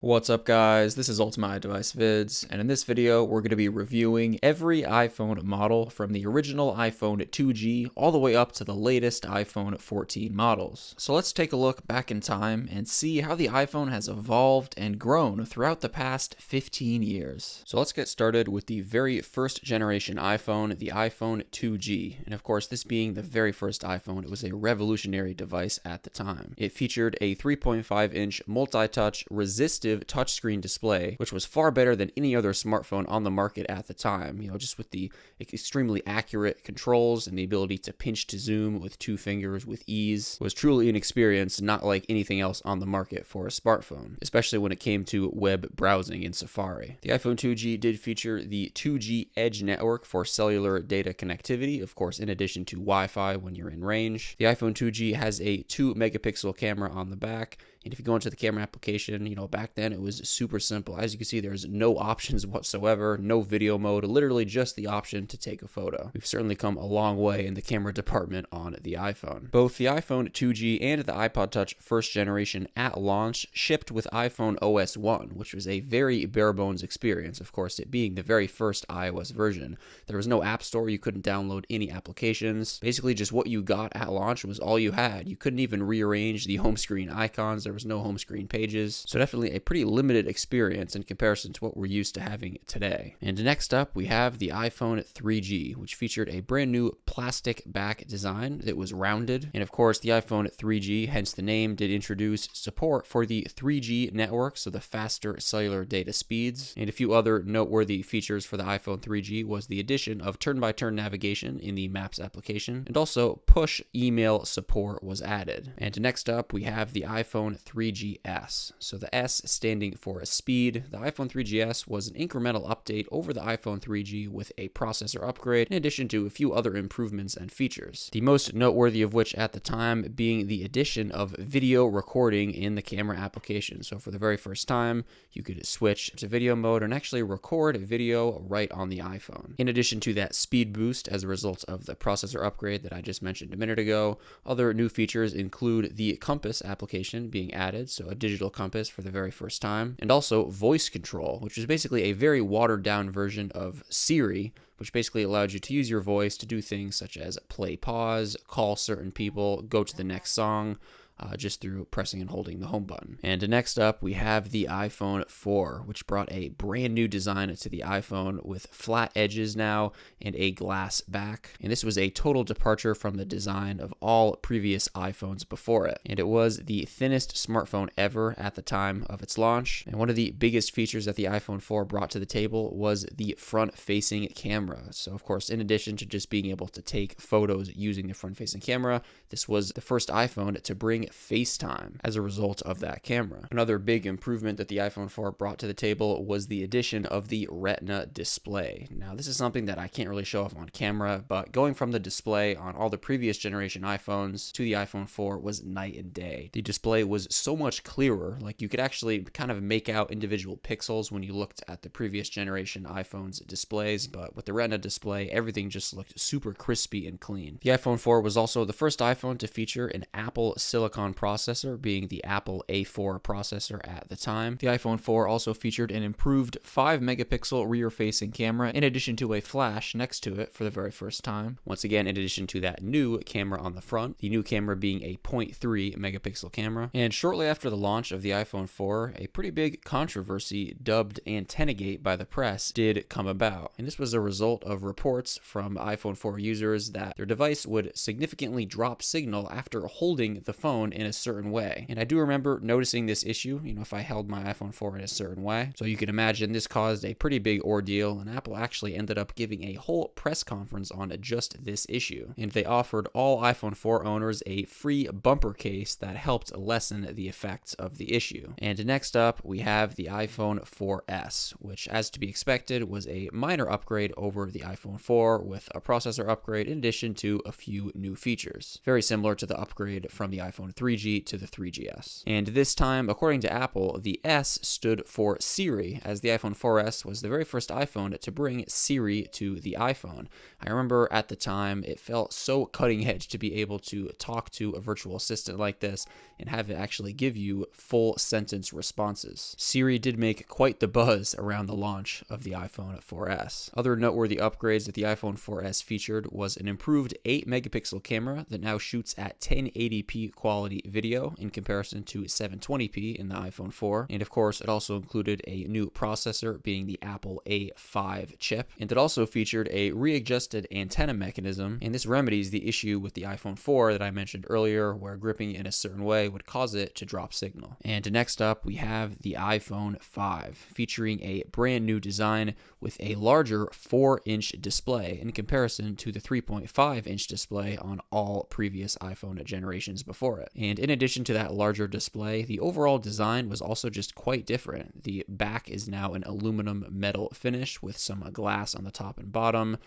What's up guys, this is Ultimate Device Vids, and in this video we're going to be reviewing every iPhone model from the original iPhone 2G all the way up to the latest iPhone 14 models. So let's take a look back in time and see how the iPhone has evolved and grown throughout the past 15 years. So let's get started with the very first generation iPhone, the iPhone 2G. And of course, this being the very first iPhone, it was a revolutionary device at the time. It featured a 3.5-inch multi-touch resistive touchscreen display, which was far better than any other smartphone on the market at the time, just with the extremely accurate controls and the ability to pinch to zoom with two fingers with ease. It was truly an experience not like anything else on the market for a smartphone, especially when it came to web browsing in Safari. The iPhone 2G did feature the 2G Edge network for cellular data connectivity, of course, in addition to Wi-Fi when you're in range. The iPhone 2G has a 2-megapixel camera on the back. And if you go into the camera application, back then it was super simple. As you can see, there's no options whatsoever, no video mode, literally just the option to take a photo. We've certainly come a long way in the camera department on the iPhone. Both the iPhone 2G and the iPod Touch first generation at launch shipped with iPhone OS 1, which was a very bare bones experience. Of course, it being the very first iOS version. There was no app store, you couldn't download any applications. Basically, just what you got at launch was all you had. You couldn't even rearrange the home screen icons. There was no home screen pages, so definitely a pretty limited experience in comparison to what we're used to having today. And next up, we have the iPhone 3G, which featured a brand new plastic back design that was rounded. And of course, the iPhone 3G, hence the name, did introduce support for the 3G network, so the faster cellular data speeds. And a few other noteworthy features for the iPhone 3G was the addition of turn-by-turn navigation in the Maps application, and also push email support was added. And next up, we have the iPhone 3GS. So the S standing for speed. The iPhone 3GS was an incremental update over the iPhone 3G with a processor upgrade, in addition to a few other improvements and features. The most noteworthy of which at the time being the addition of video recording in the camera application. So for the very first time, you could switch to video mode and actually record video right on the iPhone. In addition to that speed boost as a result of the processor upgrade that I just mentioned a minute ago, other new features include the compass application being added, so a digital compass for the very first time, and also voice control, which is basically a very watered down version of Siri, which basically allowed you to use your voice to do things such as play pause, call certain people, go to the next song, just through pressing and holding the home button. And next up, we have the iPhone 4, which brought a brand new design to the iPhone with flat edges now and a glass back. And this was a total departure from the design of all previous iPhones before it. And it was the thinnest smartphone ever at the time of its launch. And one of the biggest features that the iPhone 4 brought to the table was the front-facing camera. So of course, in addition to just being able to take photos using the front-facing camera, this was the first iPhone to bring FaceTime as a result of that camera. Another big improvement that the iPhone 4 brought to the table was the addition of the Retina display. Now, this is something that I can't really show off on camera, but going from the display on all the previous generation iPhones to the iPhone 4 was night and day. The display was so much clearer, like you could actually kind of make out individual pixels when you looked at the previous generation iPhone's displays, but with the Retina display, everything just looked super crispy and clean. The iPhone 4 was also the first iPhone to feature an Apple Silicon processor, being the Apple A4 processor at the time. The iPhone 4 also featured an improved 5-megapixel rear-facing camera, in addition to a flash next to it for the very first time. Once again, in addition to that new camera on the front, the new camera being a 0.3-megapixel camera. And shortly after the launch of the iPhone 4, a pretty big controversy dubbed Antennagate by the press did come about. And this was a result of reports from iPhone 4 users that their device would significantly drop signal after holding the phone in a certain way. And I do remember noticing this issue, if I held my iPhone 4 in a certain way. So you can imagine this caused a pretty big ordeal, and Apple actually ended up giving a whole press conference on just this issue. And they offered all iPhone 4 owners a free bumper case that helped lessen the effects of the issue. And next up, we have the iPhone 4S, which, as to be expected, was a minor upgrade over the iPhone 4 with a processor upgrade in addition to a few new features. Very similar to the upgrade from the iPhone 3G to the 3GS. And this time, according to Apple, the S stood for Siri, as the iPhone 4S was the very first iPhone to bring Siri to the iPhone. I remember at the time it felt so cutting edge to be able to talk to a virtual assistant like this and have it actually give you full sentence responses. Siri did make quite the buzz around the launch of the iPhone 4S. Other noteworthy upgrades that the iPhone 4S featured was an improved 8 megapixel camera that now shoots at 1080p quality video in comparison to 720p in the iPhone 4. And of course, it also included a new processor, being the Apple A5 chip. And it also featured a readjusted antenna mechanism, and this remedies the issue with the iPhone 4 that I mentioned earlier, where gripping in a certain way would cause it to drop signal. And next up, we have the iPhone 5, featuring a brand new design with a larger 4-inch display in comparison to the 3.5-inch display on all previous iPhone generations before it. And in addition to that larger display, the overall design was also just quite different. The back is now an aluminum metal finish with some glass on the top and bottom.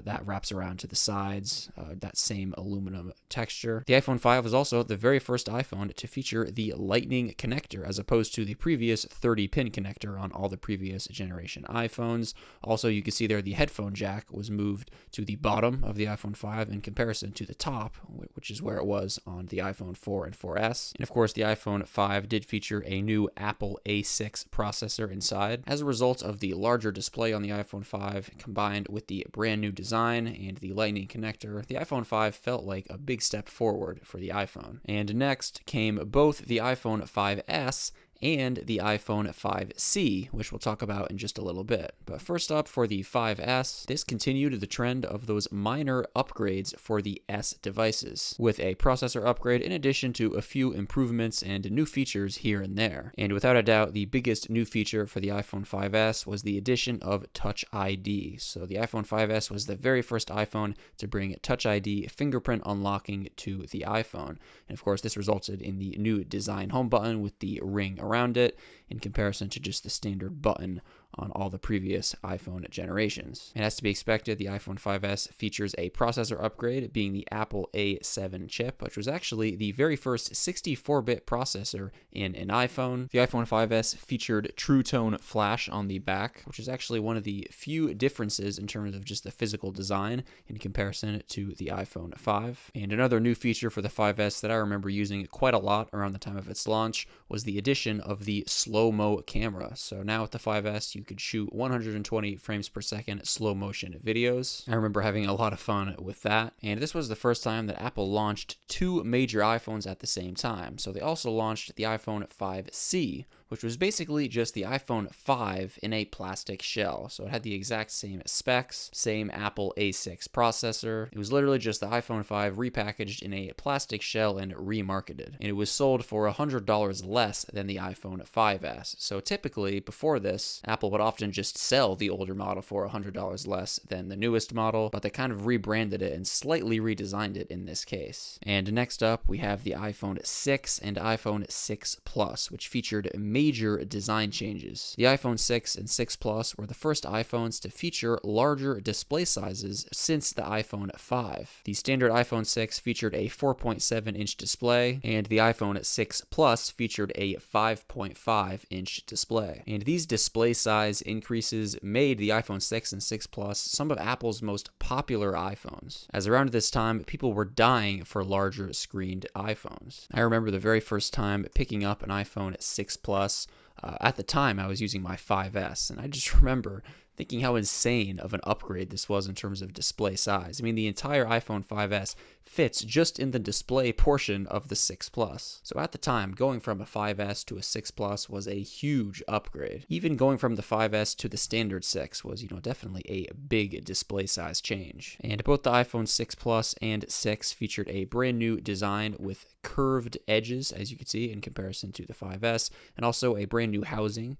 That wraps around to the sides, that same aluminum texture. The iPhone 5 was also the very first iPhone to feature the Lightning connector, as opposed to the previous 30-pin connector on all the previous generation iPhones. Also, you can see there the headphone jack was moved to the bottom of the iPhone 5 in comparison to the top, which is where it was on the iPhone 4 and 4S. And of course, the iPhone 5 did feature a new Apple A6 processor inside. As a result of the larger display on the iPhone 5 combined with the brand new design and the Lightning connector, the iPhone 5 felt like a big step forward for the iPhone. And next came both the iPhone 5S and the iPhone 5C, which we'll talk about in just a little bit. But first up, for the 5S, this continued the trend of those minor upgrades for the S devices, with a processor upgrade in addition to a few improvements and new features here and there. And without a doubt, the biggest new feature for the iPhone 5S was the addition of Touch ID. So the iPhone 5S was the very first iPhone to bring Touch ID fingerprint unlocking to the iPhone. And of course, this resulted in the new design home button with the ring around it in comparison to just the standard button on all the previous iPhone generations. And as to be expected, the iPhone 5S features a processor upgrade, being the Apple A7 chip, which was actually the very first 64-bit processor in an iPhone. The iPhone 5S featured True Tone Flash on the back, which is actually one of the few differences in terms of just the physical design in comparison to the iPhone 5. And another new feature for the 5S that I remember using quite a lot around the time of its launch was the addition of the slow-mo camera. So now with the 5S, you could shoot 120 frames per second slow motion videos. I remember having a lot of fun with that. And this was the first time that Apple launched two major iPhones at the same time. So they also launched the iPhone 5C, which was basically just the iPhone 5 in a plastic shell. So it had the exact same specs, same Apple A6 processor. It was literally just the iPhone 5 repackaged in a plastic shell and remarketed. And it was sold for $100 less than the iPhone 5S. So typically, before this, Apple would often just sell the older model for $100 less than the newest model, but they kind of rebranded it and slightly redesigned it in this case. And next up, we have the iPhone 6 and iPhone 6 Plus, which featured major design changes. The iPhone 6 and 6 Plus were the first iPhones to feature larger display sizes since the iPhone 5. The standard iPhone 6 featured a 4.7-inch display, and the iPhone 6 Plus featured a 5.5-inch display. And these display size increases made the iPhone 6 and 6 Plus some of Apple's most popular iPhones, as around this time, people were dying for larger screened iPhones. I remember the very first time picking up an iPhone 6 Plus. At the time, I was using my 5S, and I just remember thinking how insane of an upgrade this was in terms of display size. I mean, the entire iPhone 5S fits just in the display portion of the 6 Plus. So at the time, going from a 5S to a 6 Plus was a huge upgrade. Even going from the 5S to the standard 6 was, definitely a big display size change. And both the iPhone 6 Plus and 6 featured a brand new design with curved edges, as you can see, in comparison to the 5S, and also a brand new housing.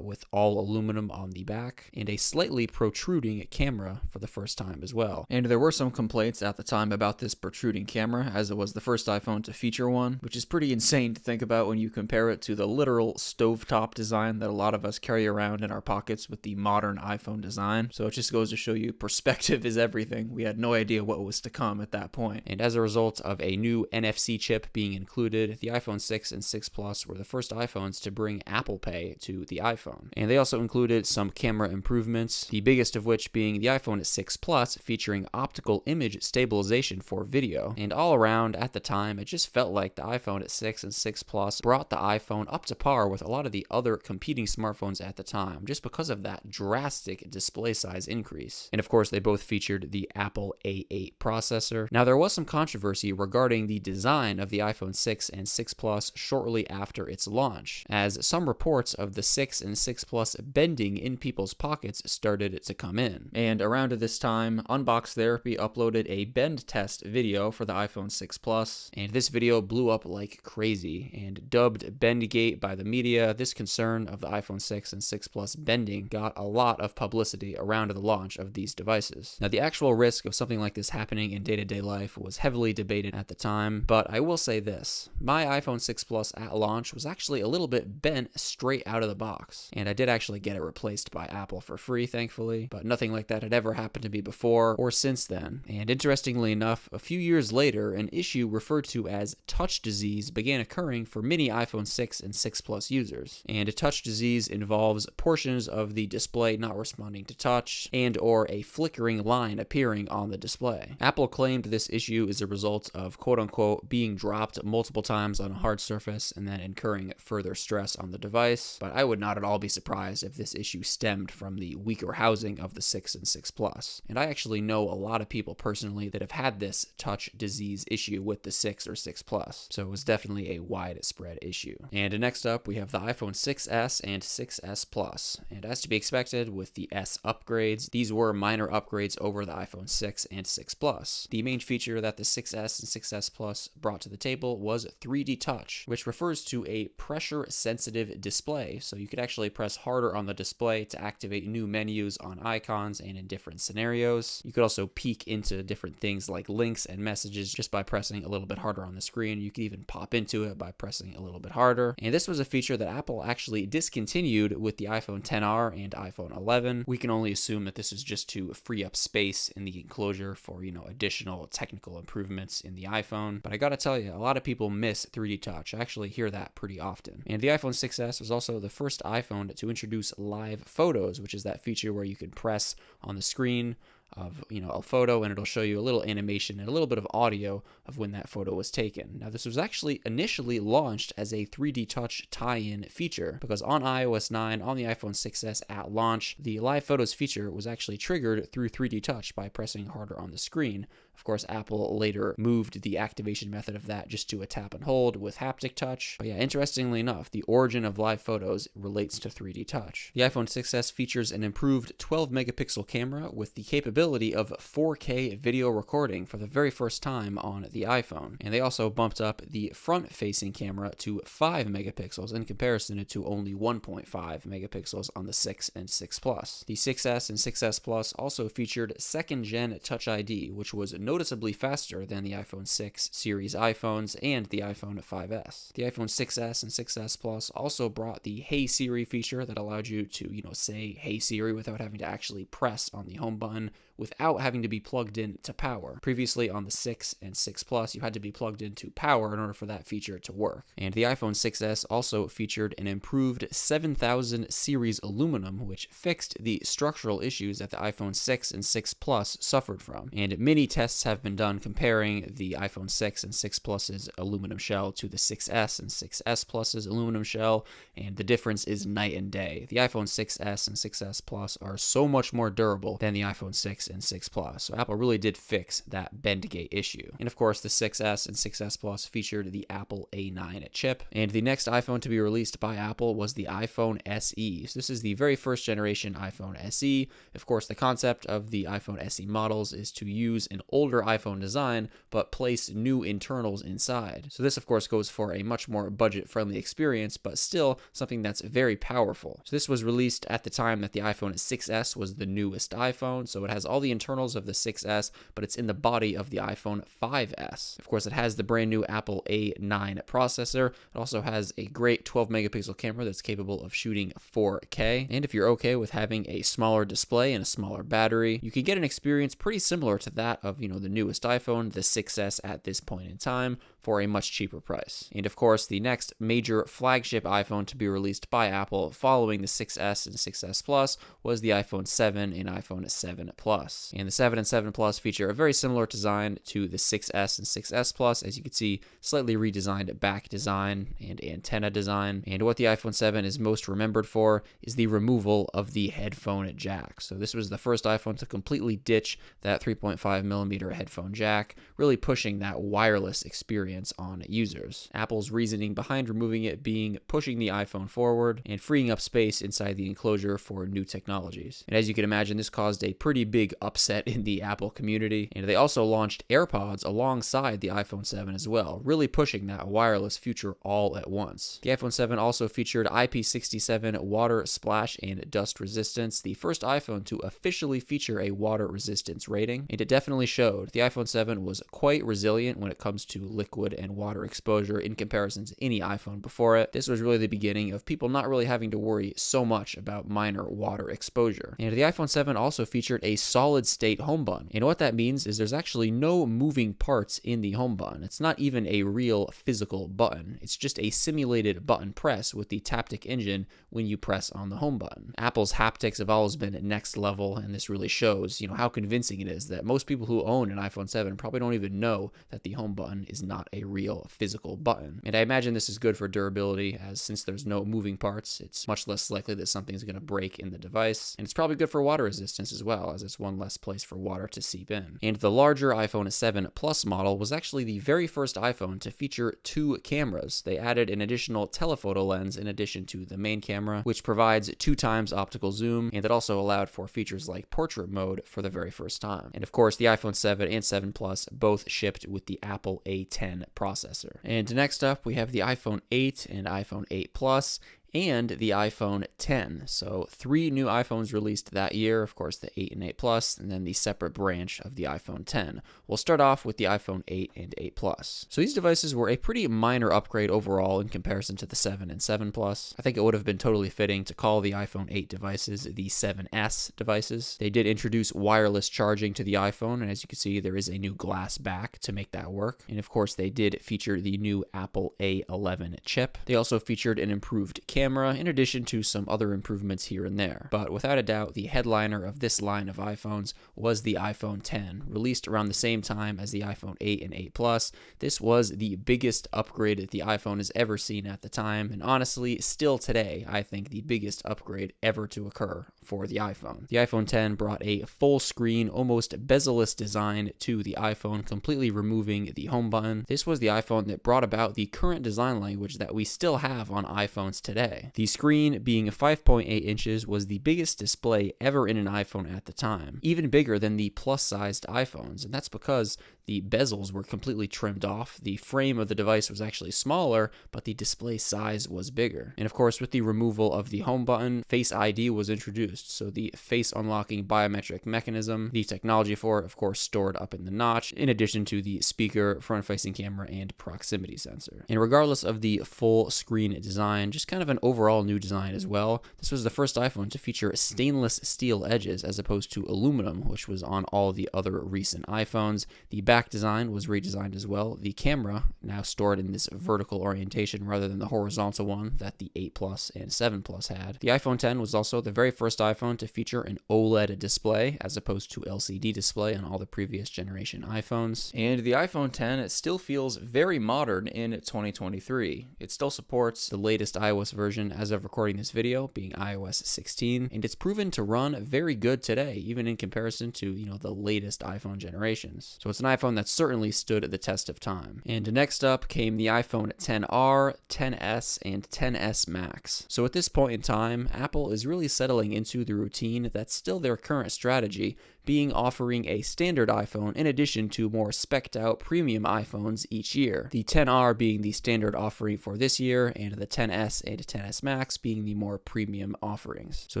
with all aluminum on the back, and a slightly protruding camera for the first time as well. And there were some complaints at the time about this protruding camera, as it was the first iPhone to feature one, which is pretty insane to think about when you compare it to the literal stovetop design that a lot of us carry around in our pockets with the modern iPhone design. So it just goes to show you perspective is everything. We had no idea what was to come at that point. And as a result of a new NFC chip being included, the iPhone 6 and 6 Plus were the first iPhones to bring Apple Pay to the iPhone. And they also included some camera improvements, the biggest of which being the iPhone 6 Plus featuring optical image stabilization for video. And all around at the time, it just felt like the iPhone 6 and 6 Plus brought the iPhone up to par with a lot of the other competing smartphones at the time, just because of that drastic display size increase. And of course, they both featured the Apple A8 processor. Now, there was some controversy regarding the design of the iPhone 6 and 6 Plus shortly after its launch, as some reports of the 6 and 6 Plus bending in people's pockets started to come in. And around this time, Unbox Therapy uploaded a bend test video for the iPhone 6 Plus, and this video blew up like crazy. And dubbed Bendgate by the media, this concern of the iPhone 6 and 6 Plus bending got a lot of publicity around the launch of these devices. Now, the actual risk of something like this happening in day-to-day life was heavily debated at the time, but I will say this: my iPhone 6 Plus at launch was actually a little bit bent straight out of the box, and I did actually get it replaced by Apple for free, thankfully, but nothing like that had ever happened to me before or since then. And interestingly enough, a few years later, an issue referred to as touch disease began occurring for many iPhone 6 and 6 Plus users. And touch disease involves portions of the display not responding to touch and or a flickering line appearing on the display. Apple claimed this issue is a result of quote-unquote being dropped multiple times on a hard surface and then incurring further stress on the device, but I would not at all be surprised if this issue stemmed from the weaker housing of the 6 and 6 Plus. And I actually know a lot of people personally that have had this touch disease issue with the 6 or 6 Plus, so it was definitely a widespread issue. And next up, we have the iPhone 6s and 6s Plus. And as to be expected with the S upgrades, these were minor upgrades over the iPhone 6 and 6 Plus. The main feature that the 6s and 6s Plus brought to the table was 3D Touch, which refers to a pressure-sensitive display, so you could actually press harder on the display to activate new menus on icons and in different scenarios. You could also peek into different things like links and messages just by pressing a little bit harder on the screen. You could even pop into it by pressing a little bit harder. And this was a feature that Apple actually discontinued with the iPhone XR and iPhone 11. We can only assume that this is just to free up space in the enclosure for, additional technical improvements in the iPhone. But I gotta tell you, a lot of people miss 3D Touch. I actually hear that pretty often. And the iPhone 6s was also the first iPhone to introduce live photos, which is that feature where you can press on the screen of a photo and it'll show you a little animation and a little bit of audio of when that photo was taken. Now, this was actually initially launched as a 3D Touch tie-in feature, because on iOS 9 on the iPhone 6s at launch, the live photos feature was actually triggered through 3D Touch by pressing harder on the screen. Of course, Apple later moved the activation method of that just to a tap and hold with haptic touch. But yeah, interestingly enough, the origin of live photos relates to 3D Touch. The iPhone 6s features an improved 12 megapixel camera with the capability of 4K video recording for the very first time on the iPhone. And they also bumped up the front-facing camera to 5 megapixels in comparison to only 1.5 megapixels on the 6 and 6 Plus. The 6s and 6s Plus also featured second-gen Touch ID, which was noticeably faster than the iPhone 6 series iPhones and the iPhone 5S. The iPhone 6s and 6s Plus also brought the Hey Siri feature that allowed you to, say Hey Siri without having to actually press on the home button without having to be plugged in to power. Previously on the 6 and 6 Plus, you had to be plugged into power in order for that feature to work. And the iPhone 6s also featured an improved 7000 series aluminum, which fixed the structural issues that the iPhone 6 and 6 Plus suffered from. And many tests have been done comparing the iPhone 6 and 6 Plus's aluminum shell to the 6s and 6s Plus's aluminum shell, and the difference is night and day. The iPhone 6s and 6s Plus are so much more durable than the iPhone 6 6 and 6 Plus. So Apple really did fix that bendgate issue. And of course, the 6S and 6S Plus featured the Apple A9 chip. And the next iPhone to be released by Apple was the iPhone SE. So this is the very first generation iPhone SE. Of course, the concept of the iPhone SE models is to use an older iPhone design, but place new internals inside. So this, of course, goes for a much more budget-friendly experience, but still something that's very powerful. So this was released at the time that the iPhone 6S was the newest iPhone, so it has all the internals of the 6S, but it's in the body of the iPhone 5S. Of course, it has the brand new Apple A9 processor. It also has a great 12 megapixel camera that's capable of shooting 4K. And if you're okay with having a smaller display and a smaller battery, you can get an experience pretty similar to that of, the newest iPhone, the 6S at this point in time, for a much cheaper price. And of course, the next major flagship iPhone to be released by Apple following the 6S and 6S Plus was the iPhone 7 and iPhone 7 Plus. And the 7 and 7 Plus feature a very similar design to the 6S and 6S Plus. As you can see, slightly redesigned back design and antenna design. And what the iPhone 7 is most remembered for is the removal of the headphone jack. So this was the first iPhone to completely ditch that 3.5 millimeter headphone jack, really pushing that wireless experience on users. Apple's reasoning behind removing it being pushing the iPhone forward and freeing up space inside the enclosure for new technologies. And as you can imagine, this caused a pretty big upset in the Apple community. And they also launched AirPods alongside the iPhone 7 as well, really pushing that wireless future all at once. The iPhone 7 also featured IP67 water splash and dust resistance, the first iPhone to officially feature a water resistance rating. And it definitely showed. The iPhone 7 was quite resilient when it comes to liquid and water exposure in comparison to any iPhone before it. This was really the beginning of people not really having to worry so much about minor water exposure. And the iPhone 7 also featured a solid state home button. And what that means is there's actually no moving parts in the home button. It's not even a real physical button. It's just a simulated button press with the Taptic engine when you press on the home button. Apple's haptics have always been next level, and this really shows, how convincing it is that most people who own an iPhone 7 probably don't even know that the home button is not a real physical button. And I imagine this is good for durability, as since there's no moving parts, it's much less likely that something's going to break in the device. And it's probably good for water resistance as well, as it's one less place for water to seep in. And the larger iPhone 7 Plus model was actually the very first iPhone to feature 2 cameras. They added an additional telephoto lens in addition to the main camera, which provides 2 times optical zoom, and it also allowed for features like portrait mode for the very first time. And of course, the iPhone 7 and 7 Plus both shipped with the Apple A10 processor. And next up, we have the iPhone 8 and iPhone 8 Plus, and the iPhone 10. So 3 new iPhones released that year, of course the 8 and 8 Plus, and then the separate branch of the iPhone 10. We'll start off with the iPhone 8 and 8 Plus. So these devices were a pretty minor upgrade overall in comparison to the 7 and 7 Plus. I think it would have been totally fitting to call the iPhone 8 devices the 7S devices. They did introduce wireless charging to the iPhone, and as you can see, there is a new glass back to make that work. And of course, they did feature the new Apple A11 chip. They also featured an improved camera, in addition to some other improvements here and there. But without a doubt, the headliner of this line of iPhones was the iPhone 10, released around the same time as the iPhone 8 and 8 Plus. This was the biggest upgrade that the iPhone has ever seen at the time, and honestly, still today, I think the biggest upgrade ever to occur for the iPhone. The iPhone 10 brought a full screen, almost bezel-less design to the iPhone, completely removing the home button. This was the iPhone that brought about the current design language that we still have on iPhones today. The screen, being 5.8 inches, was the biggest display ever in an iPhone at the time, even bigger than the plus-sized iPhones, and that's because the bezels were completely trimmed off. The frame of the device was actually smaller, but the display size was bigger. And of course, with the removal of the home button, Face ID was introduced. So the face unlocking biometric mechanism, the technology for it, of course, stored up in the notch, in addition to the speaker, front-facing camera, and proximity sensor. And regardless of the full screen design, just kind of an overall new design as well, this was the first iPhone to feature stainless steel edges as opposed to aluminum, which was on all the other recent iPhones. The back design was redesigned as well. The camera now stored in this vertical orientation rather than the horizontal one that the 8 Plus and 7 Plus had. The iPhone X was also the very first iPhone to feature an OLED display as opposed to LCD display on all the previous generation iPhones. And the iPhone X still feels very modern in 2023. It still supports the latest iOS version as of recording this video, being iOS 16, and it's proven to run very good today, even in comparison to, the latest iPhone generations. So it's an iPhone that certainly stood the test of time. And next up came the iPhone XR, XS, and XS Max. So at this point in time, Apple is really settling into the routine that's still their current strategy, being offering a standard iPhone in addition to more spec'd out premium iPhones each year. The XR being the standard offering for this year, and the XS and XS Max being the more premium offerings. So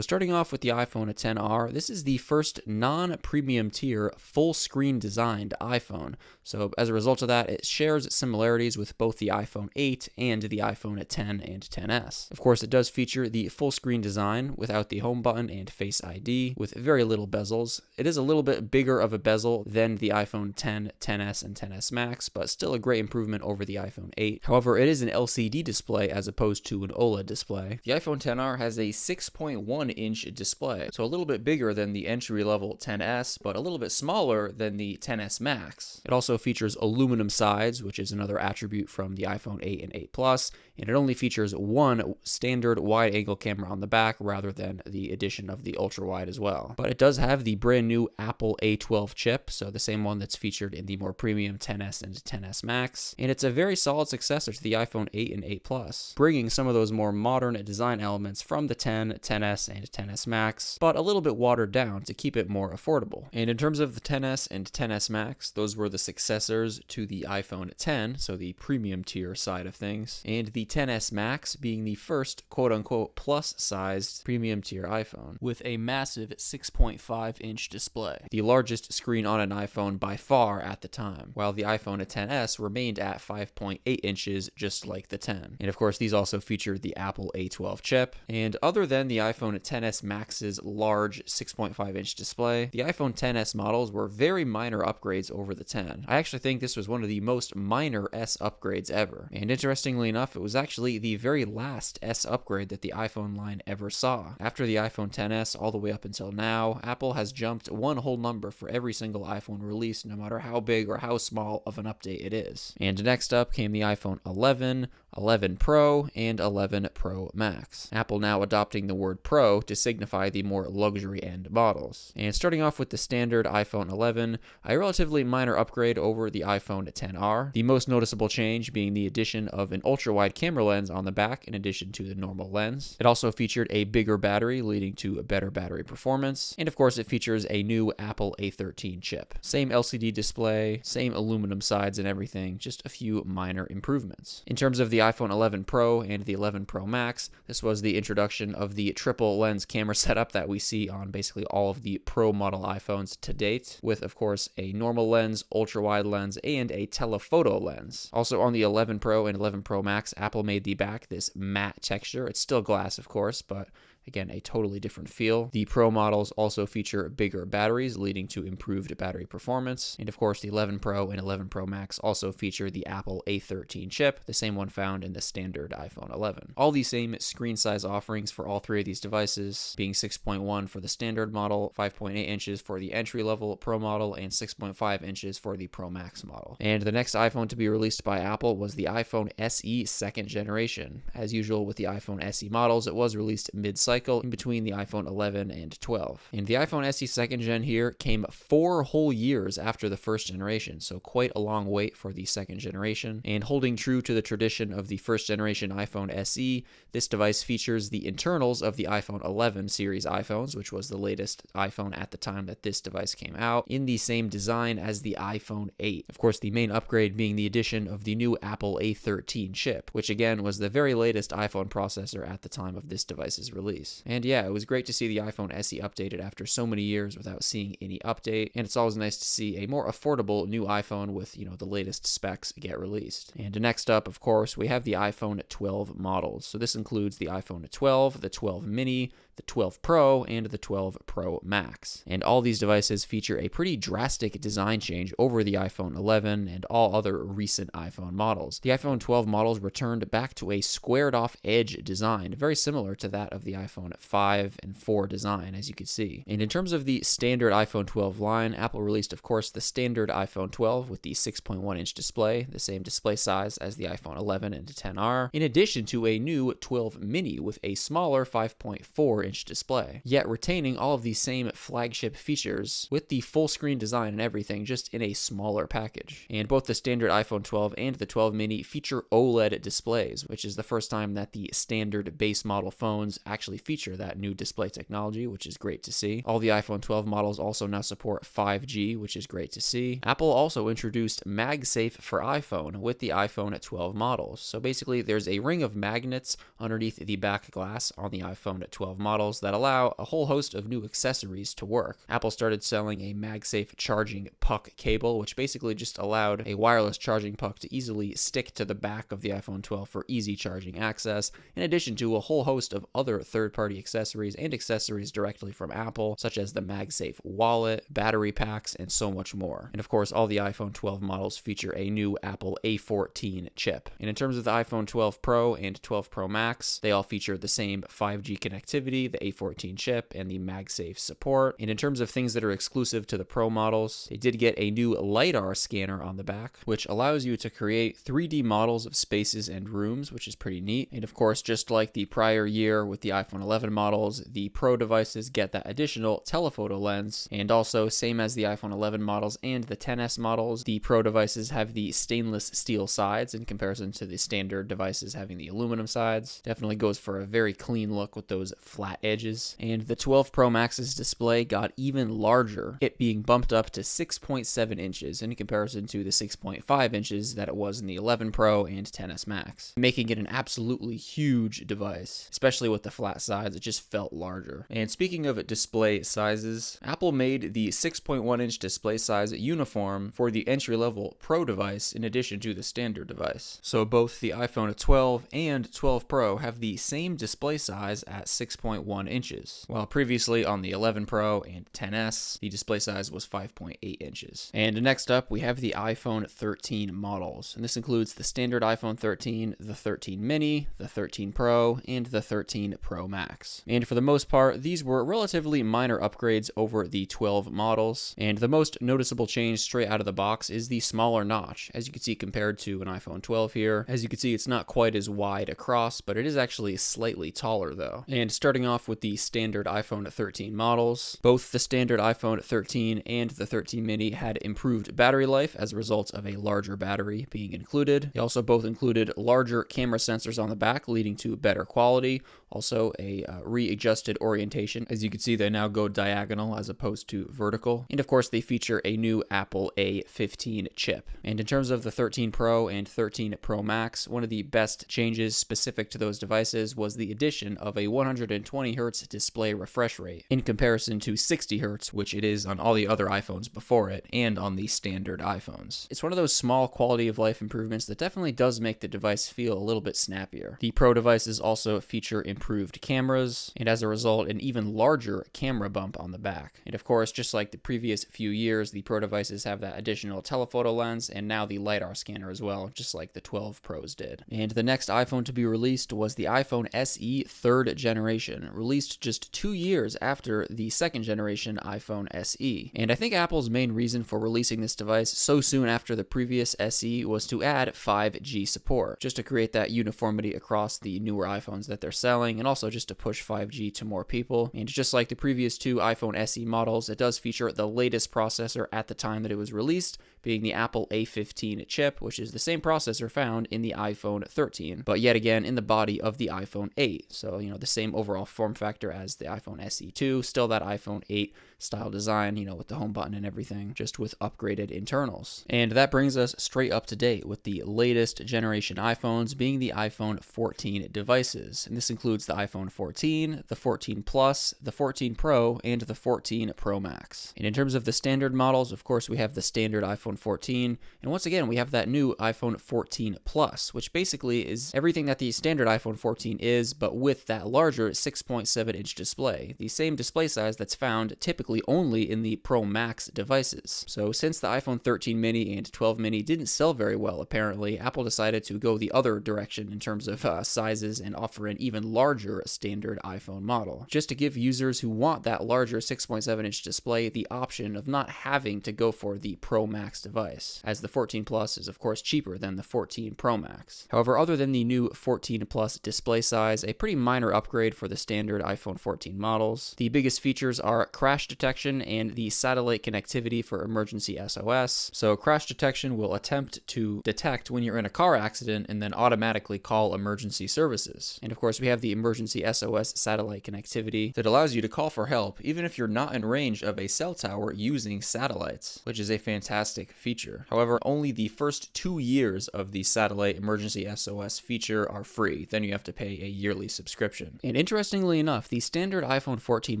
starting off with the iPhone XR, this is the first non-premium tier full screen designed iPhone. So as a result of that, it shares similarities with both the iPhone 8 and the iPhone X and XS. Of course, it does feature the full screen design without the home button and Face ID with very little bezels. It is a little bit bigger of a bezel than the iPhone X, XS, and XS Max, but still a great improvement over the iPhone 8. However, it is an LCD display as opposed to an OLED display. The iPhone XR has a 6.1-inch display, so a little bit bigger than the entry-level XS, but a little bit smaller than the XS Max. It also features aluminum sides, which is another attribute from the iPhone 8 and 8 Plus, and it only features one standard wide-angle camera on the back rather than the addition of the ultra-wide as well. But it does have the brand new Apple A12 chip, so the same one that's featured in the more premium XS and XS Max, and it's a very solid successor to the iPhone 8 and 8 Plus, bringing some of those more modern design elements from the X, XS, and XS Max, but a little bit watered down to keep it more affordable. And in terms of the XS and XS Max, those were the successors to the iPhone X, so the premium tier side of things, and the XS Max being the first quote-unquote plus-sized premium tier iPhone, with a massive 6.5-inch display, the largest screen on an iPhone by far at the time, while the iPhone XS remained at 5.8 inches just like the X. And of course, these also featured the Apple A12 chip, and other than the iPhone XS Max's large 6.5-inch display, the iPhone XS models were very minor upgrades over the X. I actually think this was one of the most minor S upgrades ever, and interestingly enough, it was actually the very last S upgrade that the iPhone line ever saw. After the iPhone XS all the way up until now, Apple has jumped one whole number for every single iPhone release, no matter how big or how small of an update it is. And next up came the iPhone 11, 11 Pro, and 11 Pro Max. Apple now adopting the word Pro to signify the more luxury end models. And starting off with the standard iPhone 11, a relatively minor upgrade over the iPhone XR. The most noticeable change being the addition of an ultra-wide camera lens on the back in addition to the normal lens. It also featured a bigger battery, leading to a better battery performance. And of course, it features a new Apple A13 chip. Same LCD display, same aluminum sides and everything, just a few minor improvements. In terms of the iPhone 11 Pro and the 11 Pro Max, this was the introduction of the triple lens camera setup that we see on basically all of the Pro model iPhones to date, with of course a normal lens, ultra wide lens, and a telephoto lens. Also on the 11 Pro and 11 Pro Max, Apple made the back this matte texture. It's still glass of course, but again, a totally different feel. The Pro models also feature bigger batteries, leading to improved battery performance. And of course, the 11 Pro and 11 Pro Max also feature the Apple A13 chip, the same one found in the standard iPhone 11. All the same screen size offerings for all three of these devices, being 6.1 for the standard model, 5.8 inches for the entry-level Pro model, and 6.5 inches for the Pro Max model. And the next iPhone to be released by Apple was the iPhone SE second generation. As usual with the iPhone SE models, it was released mid-cycle in between the iPhone 11 and 12. And the iPhone SE second gen here came 4 whole years after the first generation, so quite a long wait for the second generation. And holding true to the tradition of the first generation iPhone SE, this device features the internals of the iPhone 11 series iPhones, which was the latest iPhone at the time that this device came out, in the same design as the iPhone 8. Of course, the main upgrade being the addition of the new Apple A13 chip, which again was the very latest iPhone processor at the time of this device's release. release. And yeah, it was great to see the iPhone SE updated after so many years without seeing any update, and it's always nice to see a more affordable new iPhone with, the latest specs get released. And next up, of course, we have the iPhone 12 models. So this includes the iPhone 12, the 12 mini, the 12 Pro, and the 12 Pro Max. And all these devices feature a pretty drastic design change over the iPhone 11 and all other recent iPhone models. The iPhone 12 models returned back to a squared-off edge design, very similar to that of the iPhone 5 and 4 design, as you can see. And in terms of the standard iPhone 12 line, Apple released, of course, the standard iPhone 12 with the 6.1-inch display, the same display size as the iPhone 11 and 10R, in addition to a new 12 mini with a smaller 5.4-inch display, yet retaining all of the same flagship features with the full screen design and everything, just in a smaller package. And both the standard iPhone 12 and the 12 mini feature OLED displays, which is the first time that the standard base model phones actually feature that new display technology, which is great to see. All the iPhone 12 models also now support 5G, which is great to see. Apple also introduced MagSafe for iPhone with the iPhone 12 models. So basically, there's a ring of magnets underneath the back glass on the iPhone 12 models that allow a whole host of new accessories to work. Apple started selling a MagSafe charging puck cable, which basically just allowed a wireless charging puck to easily stick to the back of the iPhone 12 for easy charging access, in addition to a whole host of other third-party accessories and accessories directly from Apple, such as the MagSafe wallet, battery packs, and so much more. And of course, all the iPhone 12 models feature a new Apple A14 chip. And in terms of the iPhone 12 Pro and 12 Pro Max, they all feature the same 5G connectivity, the A14 chip, and the MagSafe support. And in terms of things that are exclusive to the Pro models, they did get a new LiDAR scanner on the back, which allows you to create 3D models of spaces and rooms, which is pretty neat. And of course, just like the prior year with the iPhone 11 models, the Pro devices get that additional telephoto lens. And also, same as the iPhone 11 models and the XS models, the Pro devices have the stainless steel sides in comparison to the standard devices having the aluminum sides. Definitely goes for a very clean look with those flat edges. And the 12 Pro Max's display got even larger, it being bumped up to 6.7 inches in comparison to the 6.5 inches that it was in the 11 Pro and XS Max, making it an absolutely huge device. Especially with the flat sides, it just felt larger. And speaking of display sizes, Apple made the 6.1-inch display size uniform for the entry-level Pro device in addition to the standard device. So both the iPhone 12 and 12 Pro have the same display size at 6.1 inches, while previously on the 11 Pro and XS, the display size was 5.8 inches. And next up, we have the iPhone 13 models, and this includes the standard iPhone 13, the 13 mini, the 13 Pro, and the 13 Pro Max. And for the most part, these were relatively minor upgrades over the 12 models, and the most noticeable change straight out of the box is the smaller notch, as you can see compared to an iPhone 12 here. As you can see, it's not quite as wide across, but it is actually slightly taller though. And starting off with the standard iPhone 13 models, both the standard iPhone 13 and the 13 mini had improved battery life as a result of a larger battery being included. They also both included larger camera sensors on the back, leading to better quality, also a readjusted orientation. As you can see, they now go diagonal as opposed to vertical. And of course, they feature a new Apple A15 chip. And in terms of the 13 Pro and 13 Pro Max, one of the best changes specific to those devices was the addition of a 120 Hz display refresh rate in comparison to 60 Hz, which it is on all the other iPhones before it and on the standard iPhones. It's one of those small quality of life improvements that definitely does make the device feel a little bit snappier. The Pro devices also feature improved cameras, and as a result, an even larger camera bump on the back. And of course, just like the previous few years, the Pro devices have that additional telephoto lens and now the LiDAR scanner as well, just like the 12 Pros did. And the next iPhone to be released was the iPhone SE 3rd generation, released just 2 years after the 2nd generation iPhone SE. And I think Apple's main reason for releasing this device so soon after the previous SE was to add 5G support, just to create that uniformity across the newer iPhones that they're selling, and also just to push 5G to more people. And just like the previous two iPhone SE models, it does feature the latest processor at the time that it was released, being the Apple A15 chip, which is the same processor found in the iPhone 13, but yet again in the body of the iPhone 8. So, the same overall form factor as the iPhone SE2, still that iPhone 8 style design, with the home button and everything, just with upgraded internals. And that brings us straight up to date with the latest generation iPhones being the iPhone 14 devices. And this includes includes the iPhone 14, the 14 Plus, the 14 Pro, and the 14 Pro Max. And in terms of the standard models, of course, we have the standard iPhone 14, and once again, we have that new iPhone 14 Plus, which basically is everything that the standard iPhone 14 is, but with that larger 6.7-inch display, the same display size that's found typically only in the Pro Max devices. So since the iPhone 13 mini and 12 mini didn't sell very well, apparently, Apple decided to go the other direction in terms of sizes and offer an even larger standard iPhone model, just to give users who want that larger 6.7-inch display the option of not having to go for the Pro Max device, as the 14 Plus is of course cheaper than the 14 Pro Max. However, other than the new 14 Plus display size, a pretty minor upgrade for the standard iPhone 14 models. The biggest features are crash detection and the satellite connectivity for emergency SOS. So crash detection will attempt to detect when you're in a car accident and then automatically call emergency services. And of course, we have the emergency SOS satellite connectivity that allows you to call for help even if you're not in range of a cell tower using satellites, which is a fantastic feature. However, only the first 2 years of the satellite emergency SOS feature are free. Then you have to pay a yearly subscription. And interestingly enough, the standard iPhone 14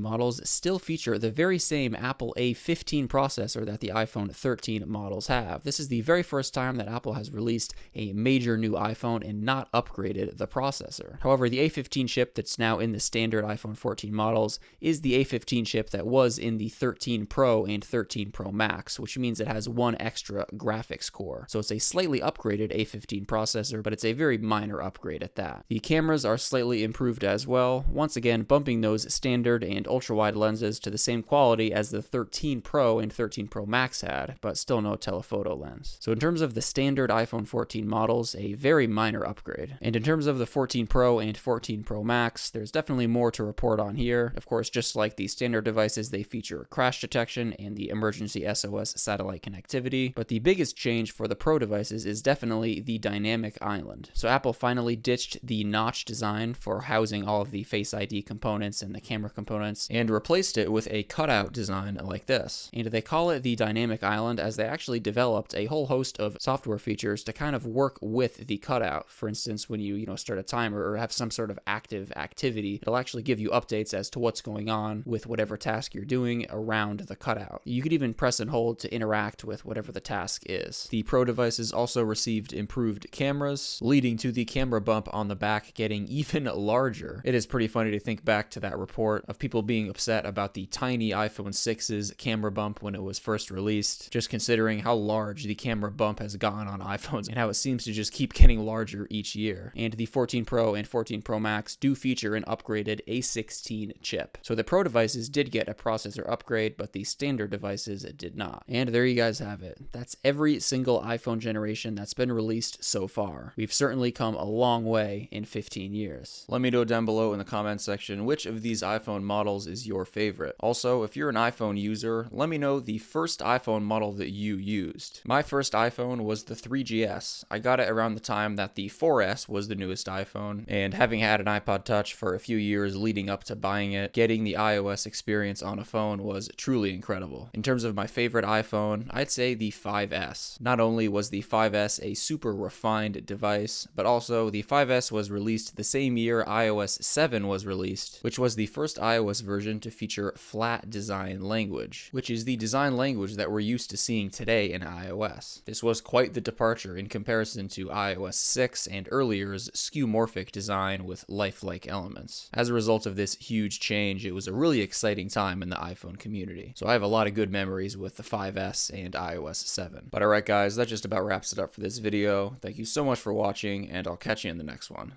models still feature the very same Apple A15 processor that the iPhone 13 models have. This is the very first time that Apple has released a major new iPhone and not upgraded the processor. However, the A15 chip that's now in the standard iPhone 14 models is the A15 chip that was in the 13 Pro and 13 Pro Max, which means it has one extra graphics core. So it's a slightly upgraded A15 processor, but it's a very minor upgrade at that. The cameras are slightly improved as well, once again bumping those standard and ultra-wide lenses to the same quality as the 13 Pro and 13 Pro Max had, but still no telephoto lens. So in terms of the standard iPhone 14 models, a very minor upgrade. And in terms of the 14 Pro and 14 Pro Max, there's definitely more to report on here. Of course, just like the standard devices, they feature crash detection and the emergency SOS satellite connectivity, but the biggest change for the Pro devices is definitely the dynamic island. So Apple finally ditched the notch design for housing all of the Face ID components and the camera components and replaced it with a cutout design like this. And they call it the dynamic island as they actually developed a whole host of software features to kind of work with the cutout. For instance, when you start a timer or have some sort of active activity, it'll actually give you updates as to what's going on with whatever task you're doing around the cutout. You could even press and hold to interact with whatever the task is. The Pro devices also received improved cameras, leading to the camera bump on the back getting even larger. It is pretty funny to think back to that report of people being upset about the tiny iPhone 6's camera bump when it was first released, just considering how large the camera bump has gone on iPhones and how it seems to just keep getting larger each year. And the 14 Pro and 14 Pro Max do feature an upgraded A16 chip. So the Pro devices did get a processor upgrade, but the standard devices did not. And there you guys have it. That's every single iPhone generation that's been released so far. We've certainly come a long way in 15 years. Let me know down below in the comments section which of these iPhone models is your favorite. Also, if you're an iPhone user, let me know the first iPhone model that you used. My first iPhone was the 3GS. I got it around the time that the 4S was the newest iPhone, and having had an iPod Touch for a few years leading up to buying it, getting the iOS experience on a phone was truly incredible. In terms of my favorite iPhone, I'd say the 5S. Not only was the 5S a super refined device, but also the 5S was released the same year iOS 7 was released, which was the first iOS version to feature flat design language, which is the design language that we're used to seeing today in iOS. This was quite the departure in comparison to iOS 6 and earlier's skeuomorphic design with lifelike elements. As a result of this huge change, it was a really exciting time in the iPhone community. So I have a lot of good memories with the 5S and iOS 7. But alright guys, that just about wraps it up for this video. Thank you so much for watching, and I'll catch you in the next one.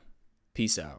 Peace out.